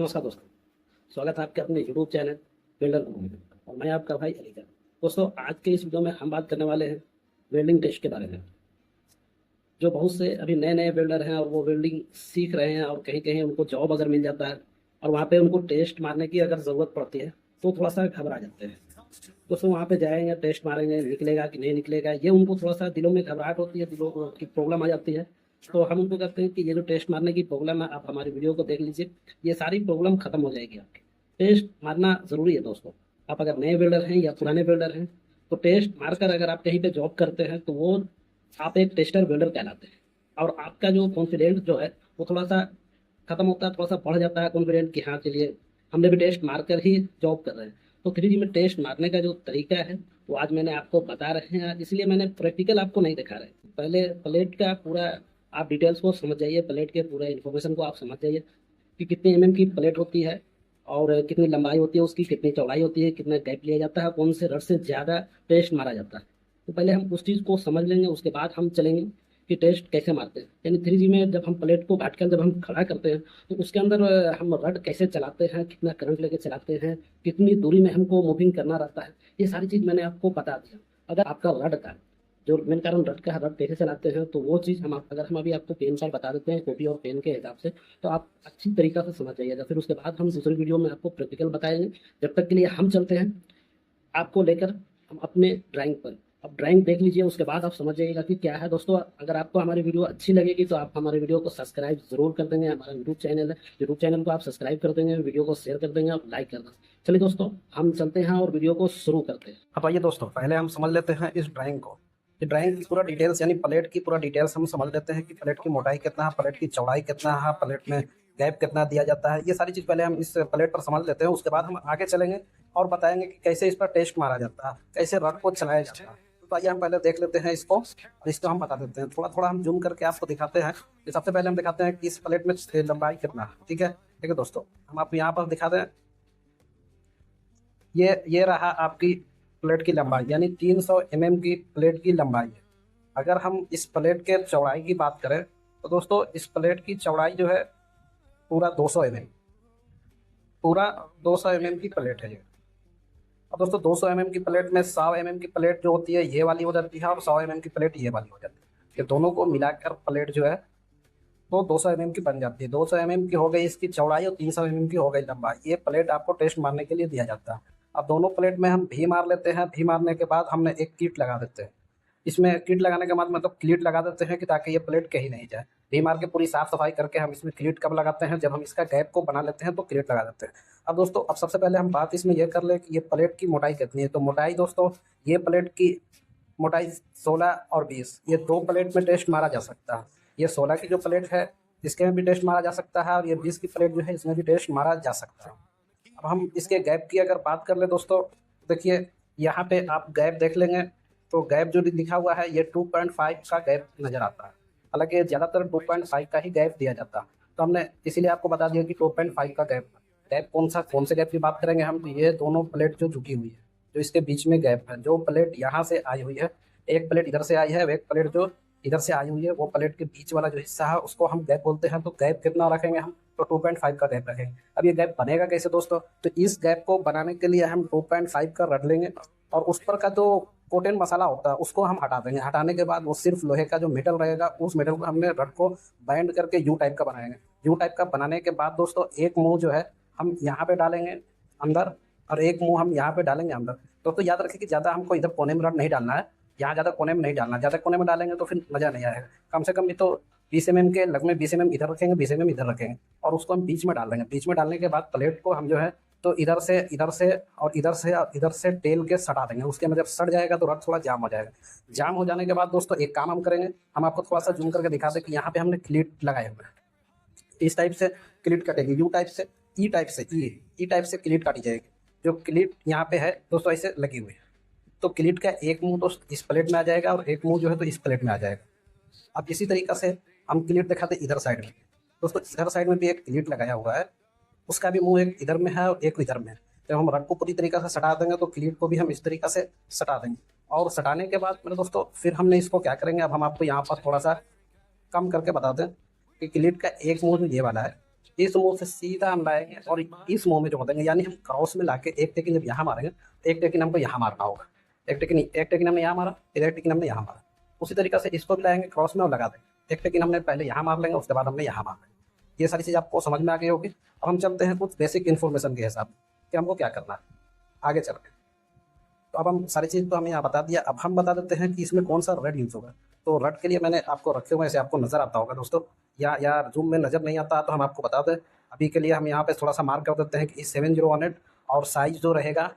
नमस्कार दोस्तों। स्वागत है आपके अपने यूट्यूब चैनल वेल्डर में। और मैं आपका भाई अलीगढ़। दोस्तों, आज के इस वीडियो में हम बात करने वाले हैं वेल्डिंग टेस्ट के बारे में। जो बहुत से अभी नए नए वेल्डर हैं और वो वेल्डिंग सीख रहे हैं और कहीं कहीं उनको जॉब अगर मिल जाता है और वहाँ पे उनको टेस्ट मारने की अगर ज़रूरत पड़ती है तो थोड़ा सा घबरा जाते हैं। दोस्तों, वहाँ पे जाएंगे, टेस्ट मारेंगे, निकलेगा कि नहीं निकलेगा, ये उनको थोड़ा सा दिलों में घबराहट होती है, दिलों की प्रॉब्लम आ जाती है। तो हम उनको कहते हैं कि ये जो टेस्ट मारने की प्रॉब्लम है, आप हमारी वीडियो को देख लीजिए, ये सारी प्रॉब्लम खत्म हो जाएगी आपकी। टेस्ट मारना ज़रूरी है दोस्तों। आप अगर नए बिल्डर हैं या पुराने बिल्डर हैं तो टेस्ट मारकर अगर आप कहीं पे जॉब करते हैं तो वो आप एक टेस्टर बिल्डर कहलाते हैं। और आपका जो कॉन्फिडेंस जो है वो थोड़ा सा खत्म होता है, थोड़ा सा बढ़ जाता है कॉन्फिडेंट कि हाँ चलिए हमने भी टेस्ट मारकर ही जॉब कर रहे हैं। तो 3D में टेस्ट मारने का जो तरीका है वो आज मैंने आपको बता रहे हैं, इसलिए मैंने प्रैक्टिकल आपको नहीं दिखा रहे। पहले प्लेट का पूरा आप डिटेल्स को समझ जाइए, प्लेट के पूरे इन्फॉर्मेशन को आप समझ जाइए कि कितने की प्लेट होती है और कितनी लंबाई होती है उसकी, कितनी चौड़ाई होती है, कितना गैप लिया जाता है, कौन से रड से ज़्यादा टेस्ट मारा जाता है। तो पहले हम उस चीज़ को समझ लेंगे, उसके बाद हम चलेंगे कि टेस्ट कैसे मारते हैं। यानी 3G में जब हम प्लेट को काट कर जब हम खड़ा करते हैं तो उसके अंदर हम रड कैसे चलाते हैं, कितना करंट लेके चलाते हैं, कितनी दूरी में हमको मूविंग करना रहता है, ये सारी चीज़ मैंने आपको बता दिया। अगर आपका रड का जो मेन कारण रड का रड कैसे चलाते हैं तो वो चीज़ अगर हम अभी आपको पेन पर बता देते हैं कॉपी और पेन के हिसाब से, तो आप अच्छी तरीका से समझ जाइएगा। फिर उसके बाद हम दूसरी वीडियो में आपको प्रैक्टिकल बताएंगे। जब तक के लिए हम चलते हैं आपको लेकर हम अपने ड्राइंग पर। अब ड्राइंग देख लीजिए, उसके बाद आप समझ जाइएगा कि क्या है। दोस्तों, अगर आपको हमारी वीडियो अच्छी लगेगी तो आप हमारे वीडियो को सब्सक्राइब जरूर कर देंगे। हमारा यूट्यूब चैनल है, यूट्यूब चैनल को आप सब्सक्राइब कर देंगे, वीडियो को शेयर कर देंगे और लाइक कर देंगे। चलिए दोस्तों, हम चलते हैं और वीडियो को शुरू करते हैं। अब आइए दोस्तों, पहले हम समझ लेते हैं इस ड्राइंग को। ये ड्राइंग की पूरा डिटेल्स यानी प्लेट की पूरा डिटेल्स हम समझ लेते हैं कि प्लेट की मोटाई कितना है, प्लेट की चौड़ाई कितना है, प्लेट में गैप कितना दिया जाता है। ये सारी चीज़ पहले हम इस प्लेट पर समझ लेते हैं। उसके बाद हम आगे चलेंगे और बताएंगे कि कैसे इस पर टेस्ट मारा जाता है, कैसे रड को चलाया जाता है। तो आइए हम पहले देख लेते हैं इसको और इसको हम बता देते हैं। थोड़ा थोड़ा हम जूम करके आपको दिखाते हैं कि सबसे पहले हम दिखाते हैं कि इस प्लेट में लंबाई कितना है। ठीक है दोस्तों, हम आपको यहाँ पर दिखाते हैं। ये रहा आपकी प्लेट की लंबाई, यानी 300 mm की प्लेट की लंबाई है। अगर हम इस प्लेट के चौड़ाई की बात करें तो दोस्तों इस प्लेट की चौड़ाई जो है पूरा 200 mm, पूरा 200 mm की प्लेट है ये। अब दोस्तों 200 mm की प्लेट में 100 mm की प्लेट जो होती है ये वाली हो जाती है और 100 mm की प्लेट ये वाली हो जाती है। ये दोनों को मिलाकर प्लेट जो है तो 200 mm की बन जाती है। 200 mm की हो गई इसकी चौड़ाई और 300 mm की हो गई लंबाई। ये प्लेट आपको टेस्ट मारने के लिए दिया जाता है। अब दोनों प्लेट में हम भी मार लेते हैं। भी मारने के बाद हमने एक किट लगा देते हैं। इसमें किट लगाने के बाद मतलब क्लीट लगा देते हैं कि ताकि ये प्लेट कहीं नहीं जाए। भी मार के पूरी साफ सफाई करके हम इसमें क्लीट कब लगाते हैं, जब हम इसका गैप को बना लेते हैं तो क्लीट लगा देते हैं। अब दोस्तों, अब सबसे पहले हम बात इसमें यह कर ले कि ये प्लेट की मोटाई कितनी है। तो मोटाई दोस्तों, ये प्लेट की मोटाई 16 और 20, ये दो प्लेट में टेस्ट मारा जा सकता है। ये 16 की जो प्लेट है इसके में भी टेस्ट मारा जा सकता है और ये 20 की प्लेट जो है इसमें भी टेस्ट मारा जा सकता है। अब हम इसके गैप की अगर बात कर ले दोस्तों, देखिए यहाँ पे आप गैप देख लेंगे तो गैप जो लिखा हुआ है ये 2.5 का गैप नज़र आता है। हालांकि ज़्यादातर 2.5 का ही गैप दिया जाता है, तो हमने इसीलिए आपको बता दिया कि 2.5 का गैप। गैप कौन से गैप की बात करेंगे हम, तो ये दोनों प्लेट जो झुकी हुई है, जो इसके बीच में गैप है, जो प्लेट यहाँ से आई हुई है, एक प्लेट इधर से आई है, एक प्लेट जो इधर से आई हुई है, वो प्लेट के बीच वाला जो हिस्सा है उसको हम गैप बोलते हैं। तो गैप कितना रखेंगे हम, तो 2.5 का गैप रखेंगे। अब ये गैप बनेगा कैसे दोस्तों, तो इस गैप को बनाने के लिए हम 2.5 का रख लेंगे और उस पर का जो कोटेन मसाला होता है उसको हम हटा देंगे। हटाने के बाद वो सिर्फ लोहे का जो मेटल रहेगा, उस मेटल को हमने रड को बाइंड करके यू टाइप का बनाएंगे। यू टाइप का बनाने के बाद दोस्तों एक मुंह जो है हम यहाँ पे डालेंगे अंदर और एक मुंह हम यहाँ पे डालेंगे अंदर। दोस्तों याद रखें कि ज़्यादा हमको इधर कोने में रड नहीं डालना है, यहाँ ज़्यादा कोने में नहीं डालना। ज़्यादा कोने में डालेंगे तो फिर मज़ा नहीं आएगा। कम से कम ये तो 20 mm के लग में 20 mm इधर रखेंगे, 20 mm इधर रखेंगे और उसको हम बीच में डाल देंगे। बीच में डालने के बाद प्लेट को हम जो है तो इधर से और इधर से टेल के सटा देंगे। उसके में जब सट जाएगा तो रड थोड़ा जाम हो जाएगा। जाम हो जाने के बाद दोस्तों एक काम हम करेंगे, हम आपको थोड़ा सा जूम करके दिखा दें कि यहाँ पे हमने क्लीट लगाए हुए हैं। इस टाइप से क्लीट कटेगी, यू टाइप से, ई टाइप से, ई टाइप से क्लीट काटी जाएगी। जो क्लीट यहाँ पे है दोस्तों ऐसे लगी हुई है। तो क्लीट का एक मुंह दोस्त इस प्लेट में आ जाएगा और एक मुंह जो है तो इस प्लेट में आ जाएगा। अब इसी तरीक़ा से हम क्लीट दिखाते इधर साइड में। दोस्तों इधर साइड में भी एक क्लीट लगाया हुआ है, उसका भी मुंह एक इधर में है और एक इधर में है। जब हम रड को पूरी तरीक़ा से सटा देंगे तो क्लीट को भी हम इस तरीक़ा से सटा देंगे। और सटाने के बाद मेरे दोस्तों फिर हमने इसको क्या करेंगे, अब हम आपको यहाँ पर थोड़ा सा कम करके बता दें कि क्लीट का एक मुंह ये वाला है इस मुंह से सीधा हम लाएंगे और इस मुंह में जो देंगे, यानी हम क्रॉस में लाके एक टेकिन जब यहाँ मारेंगे तो एक टेकिन हमको यहाँ मारना होगा। एक टेकिन हमने यहाँ मारा, फिर एक टेकिन हमने यहाँ मारा। उसी तरीके से इसको भी लाएंगे क्रॉस में और लगा देंगे। एक टेकिन हमने पहले यहाँ मार लेंगे, उसके बाद हमने यहाँ मार लेंगे। ये सारी चीज़ आपको समझ में आ गई होगी। अब हम चलते हैं कुछ बेसिक इन्फॉर्मेशन के हिसाब कि हमको क्या करना है आगे चल के। तो अब हम सारी चीज़ तो हमें यहाँ बता दिया। अब हम बता देते हैं कि इसमें कौन सा रड यूज़ होगा। तो रड के लिए मैंने आपको रखे हुए, ऐसे आपको नज़र आता होगा दोस्तों, या यार जूम में नज़र नहीं आता तो हम आपको बता दें। अभी के लिए हम यहाँ पे थोड़ा सा मार्क कर देते हैं कि E7018 और साइज़ जो रहेगा,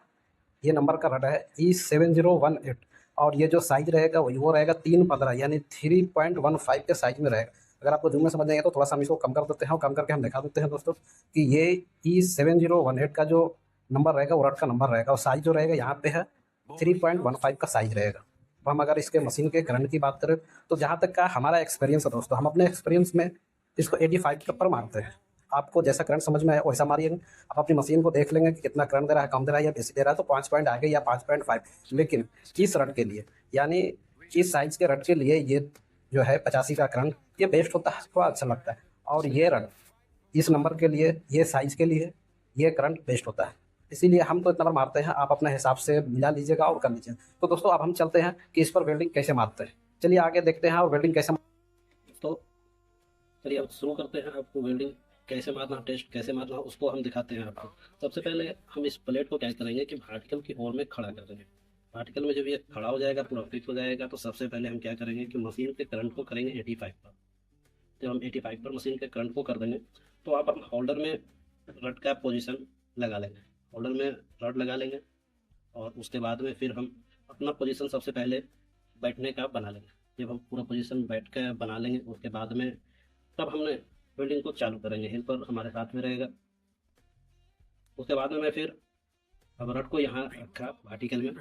ये नंबर का रड है E7018 और ये जो साइज़ रहेगा वो रहेगा 315 यानी 3.15 के साइज़ में रहेगा। अगर आपको जूम में समझ जाएगा तो थोड़ा सा हम इसको कम कर देते हैं और कम करके हम दिखा देते हैं दोस्तों कि ये E7018 का जो नंबर रहेगा वो रड का नंबर रहेगा और साइज़ जो रहेगा यहाँ पे है 3.15 का साइज़ रहेगा। अब हम अगर इसके मशीन के करंट की बात करें तो जहाँ तक का हमारा एक्सपीरियंस है दोस्तों, हम अपने एक्सपीरियंस में इसको 85 के ऊपर मारते हैं। आपको जैसा करंट समझ में आए वैसा मारिएगा। आप अपनी मशीन को देख लेंगे कि कितना करंट दे रहा है, कम दे रहा है या बेसी दे रहा है, तो 5 पॉइंट आगे या 5.5। लेकिन इस रड के लिए, यानी इस साइज़ के रड के लिए ये जो है 85 का करंट ये बेस्ट होता है, थोड़ा अच्छा लगता है। और ये रड इस नंबर के लिए, ये साइज़ के लिए ये करंट बेस्ट होता है। इसीलिए हम तो इतना बार मारते हैं, आप अपने हिसाब से मिला लीजिएगा और कर लीजिएगा। तो दोस्तों अब हम चलते हैं कि इस पर वेल्डिंग कैसे मारते हैं। चलिए आगे देखते हैं और वेल्डिंग कैसे। तो चलिए अब शुरू करते हैं। आपको वेल्डिंग कैसे मारना, टेस्ट कैसे मारना उसको हम दिखाते हैं आपको। सबसे पहले हम इस प्लेट को क्या करेंगे कि पार्टिकल की होल में खड़ा कर देंगे। पार्टिकल में जब ये खड़ा हो जाएगा, पूरा फिक्स हो जाएगा, तो सबसे पहले हम क्या करेंगे कि मशीन के करंट को करेंगे 85 पर। जब हम 85 पर मशीन के करंट को कर देंगे तो आप अपने होल्डर में रड का पोजीशन लगा लेंगे। होल्डर में रड लगा लेंगे और उसके बाद में फिर हम अपना पोजीशन सबसे पहले बैठने का बना लेंगे। जब हम पूरा पोजीशन बैठ के बना लेंगे उसके बाद में तब हमने वेल्डिंग को चालू करेंगे। हेल्पर हमारे साथ में रहेगा। उसके बाद में मैं फिर अब रड को यहाँ रखा पार्टिकल में,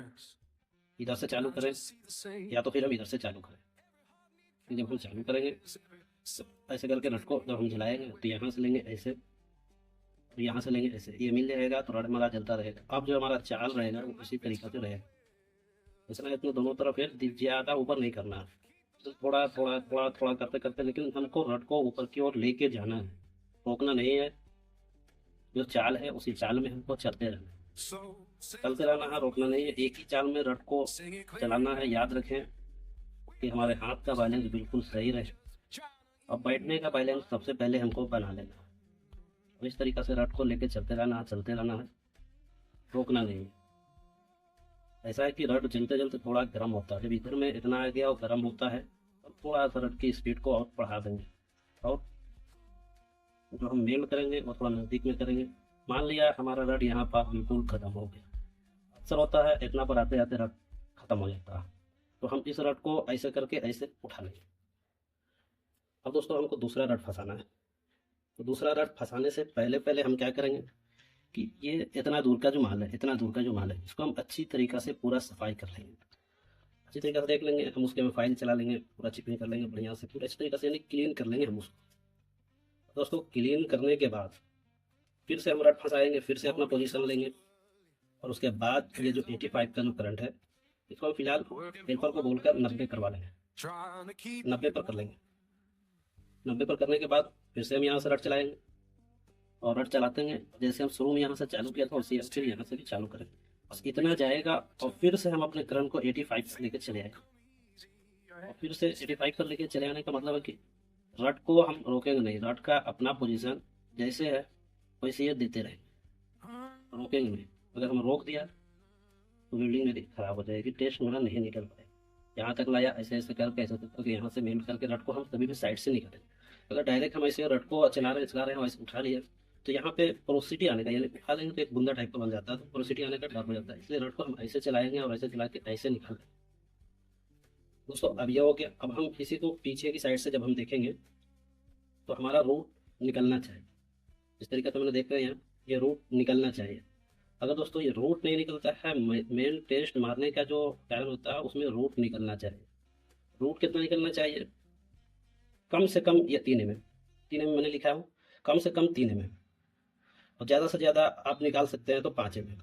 इधर से चालू करें या तो फिर हम इधर से चालू करें। फिर जब हम चालू करेंगे ऐसे करके रड को जब हम जलाएंगे तो यहाँ से लेंगे ऐसे, तो यहाँ से लेंगे ऐसे, ये मिल जाएगा तो रड हमारा जलता रहेगा। अब जो हमारा चाल रहेगा वो इसी तरीके से रहेगा। इसमें इतने दोनों तरफ फिर ज़्यादा ऊपर नहीं करना है, तो थोड़ा थोड़ा थोड़ा थोड़ा करते करते, लेकिन हमको रड को ऊपर की ओर लेके जाना है, रोकना नहीं है। जो चाल है उसी चाल में हमको चलते रहना है, रोकना नहीं है। एक ही चाल में रड को चलाना है। याद रखें कि हमारे हाथ का बैलेंस बिल्कुल सही रहे। अब बैठने का बैलेंस सबसे पहले हमको बना लेना है। तो इस तरीके से रड को लेके चलते रहना है, रोकना नहीं है। ऐसा है कि रड जलते जलते थोड़ा गर्म होता है। जब इधर में इतना आ गया और गर्म होता है तो थोड़ा सा रड की स्पीड को और बढ़ा देंगे और जो हम मेल करेंगे वो थोड़ा नज़दीक में करेंगे। मान लिया हमारा रड यहाँ पर बिल्कुल ख़त्म हो गया। अक्सर होता है इतना पर आते आते रड ख़त्म हो जाता है, तो हम इस रड को ऐसे करके ऐसे उठा लेंगे। अब दोस्तों हमको दूसरा रड फंसाना है। तो दूसरा रड फंसाने से पहले हम क्या करेंगे कि ये इतना दूर का जो माल है इसको हम अच्छी तरीक़ा से पूरा सफाई कर लेंगे। अच्छी तरीक़े से देख लेंगे हम, उसके में फाइल चला लेंगे, पूरा चिपिंग कर लेंगे बढ़िया से, पूरा अच्छी तरीक़े से यानी क्लीन कर लेंगे हम उसको। दोस्तों क्लीन करने के बाद फिर से हम रड फंसाएंगे, फिर से अपना पोजीशन लेंगे और उसके बाद ये जो 85 का जो करंट है इसको हम फिलहाल हेल्पर को बोलकर 90 करवा लेंगे। 90 पर कर लेंगे। 90 पर करने के बाद फिर से हम यहाँ से रड चलाएंगे और रड चलाते हैं जैसे हम शुरू में यहाँ से चालू किया था उसी फिर यहाँ से भी चालू करेंगे। बस इतना जाएगा और फिर से हम अपने करंट को 85 पर लेकर चले आएंगे। और फिर से 85 पर लेकर चले आने का मतलब है कि रड को हम रोकेंगे नहीं। रड का अपना पोजीशन जैसे है वैसे ये देते रहेंगे, रोकेंगे नहीं। अगर हम रोक दिया तो वेल्डिंग मेरी खराब हो जाएगी, टेस्ट मेरा नहीं निकल पाएगा। यहाँ तक लाया ऐसे ऐसे करके यहाँ से मेल करके रड को हम कभी भी साइड से नहीं करें। अगर डायरेक्ट हम ऐसे रड को चला रहे हैं वैसे उठा लिए तो यहाँ पे पोरोसिटी आने का, यानी उठा लेंगे तो एक बुंदा टाइप का बन जाता है, तो पोरोसिटी आने का डर हो जाता है। इसलिए रड को हम ऐसे चलाएंगे और ऐसे चला के ऐसे निकालेंगे। दोस्तों अब यह हो गया। अब हम इसी को पीछे की साइड से जब हम देखेंगे तो हमारा रूट निकलना चाहिए। इस तरीके से मैंने देख रहे हैं ये रूट निकलना चाहिए। अगर दोस्तों ये रूट नहीं निकलता है, मेन टेस्ट मारने का जो टाइम होता है उसमें रूट निकलना चाहिए। रूट कितना निकलना चाहिए? कम से कम ये 3 mm, 3 mm मैंने लिखा हूँ, कम से कम 3 mm और ज़्यादा से ज़्यादा आप निकाल सकते हैं तो 5 mm।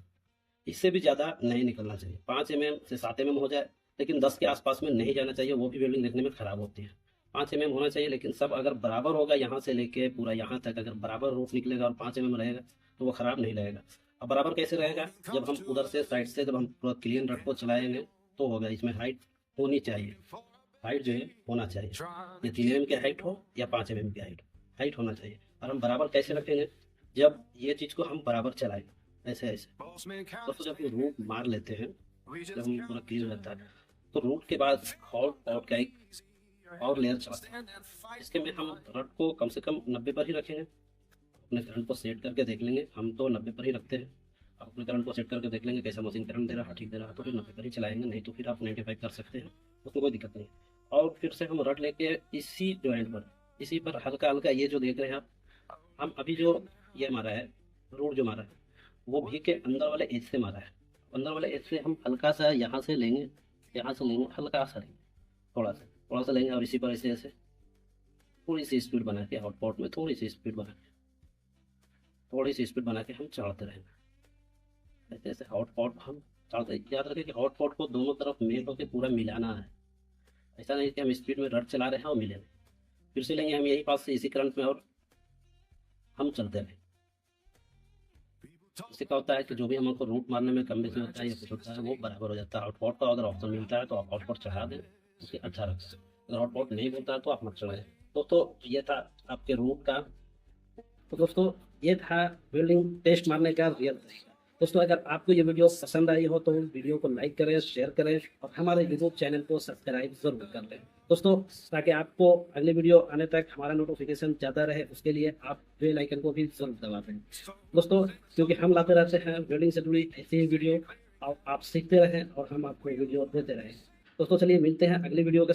इससे भी ज़्यादा नहीं निकलना चाहिए। 5 mm से 7 mm हो जाए, लेकिन 10 के आसपास में नहीं जाना चाहिए, वो भी वेल्डिंग देखने में ख़राब होती है। 5 mm होना चाहिए, लेकिन सब अगर बराबर होगा यहाँ से लेके पूरा यहाँ तक, अगर बराबर रूट निकलेगा और 5 mm रहेगा तो वो खराब नहीं रहेगा। अब बराबर कैसे रहेगा, जब हम उधर से साइड से जब हम पूरा क्लीन रड को चलाएंगे तो होगा। इसमें हाइट होनी चाहिए, हाइट जो है होना चाहिए, या 3 mm की हाइट हो या 5 mm की हाइट होना चाहिए। और हम बराबर कैसे रखेंगे, जब ये चीज़ को हम बराबर चलाएं ऐसे ऐसे। तो जब हम रूट मार लेते हैं, जब हम पूरा क्लीन हो जाता है, तो रूट के बाद हॉट पॉट का एक और लेयर चढ़ाते हैं। इसके में हम रड को कम से कम 90 पर ही रखेंगे। अपने करंट को सेट करके देख लेंगे, हम तो 90 पर ही रखते हैं। आप अपने करंट को सेट करके देख लेंगे कैसा मशीन करंट दे रहा है, ठीक दे रहा है तो फिर 90 पर ही चलाएंगे, नहीं तो फिर आप 95 कर सकते हैं, उसमें कोई दिक्कत नहीं। और फिर से हम रड लेके इसी जॉइंट पर, इसी पर हल्का हल्का ये जो देख रहे हैं आप, हम अभी जो ये मारा है, रूट जो मारा है वो भी के अंदर वाले एज से मारा है। अंदर वाले एज से हम हल्का सा यहाँ से लेंगे, यहाँ से लेंगे, हल्का सा लेंगे, थोड़ा सा लेंगे, और इसी पर ऐसे ऐसे थोड़ी सी स्पीड बना के हॉटपॉट में थोड़ी सी स्पीड बना के हम चढ़ाते रहेंगे। ऐसे ऐसे हॉटपॉट हम चढ़ाते, याद रखें कि हॉटपॉट को दोनों तरफ मेल होकर पूरा मिलाना है। ऐसा नहीं कि हम स्पीड में रड चला रहे हैं और मिले नहीं। फिर से लेंगे हम यही पास से इसी करंट में और हम चलते रहें। इससे क्या होता है कि जो भी हमको रूट मारने में कम बेसी होता है या कुछ होता है वो बराबर हो जाता है। हॉटपॉट का अगर ऑप्शन मिलता है तो आप हॉटपॉट चढ़ा दें, उससे अच्छा रखता है। अगर हॉटपॉट नहीं मिलता है तो आप मत चढ़ाएं। दोस्तों ये था आपके रूट का। तो दोस्तों ये था वेल्डिंग टेस्ट मारने का रियल तरीका। दोस्तों अगर आपको ये वीडियो पसंद आई हो तो वीडियो को लाइक करें, शेयर करें और हमारे यूट्यूब चैनल को सब्सक्राइब जरूर कर लें दोस्तों, ताकि आपको अगले वीडियो आने तक हमारा नोटिफिकेशन ज़्यादा रहे। उसके लिए आप बेल आइकन को भी जरूर दबा दें दोस्तों, क्योंकि हम लाते रहते हैं वेल्डिंग से जुड़ी ऐसी ही वीडियो, और आप सीखते रहें और हम आपको वीडियो देते रहें। दोस्तों चलिए मिलते हैं अगली वीडियो के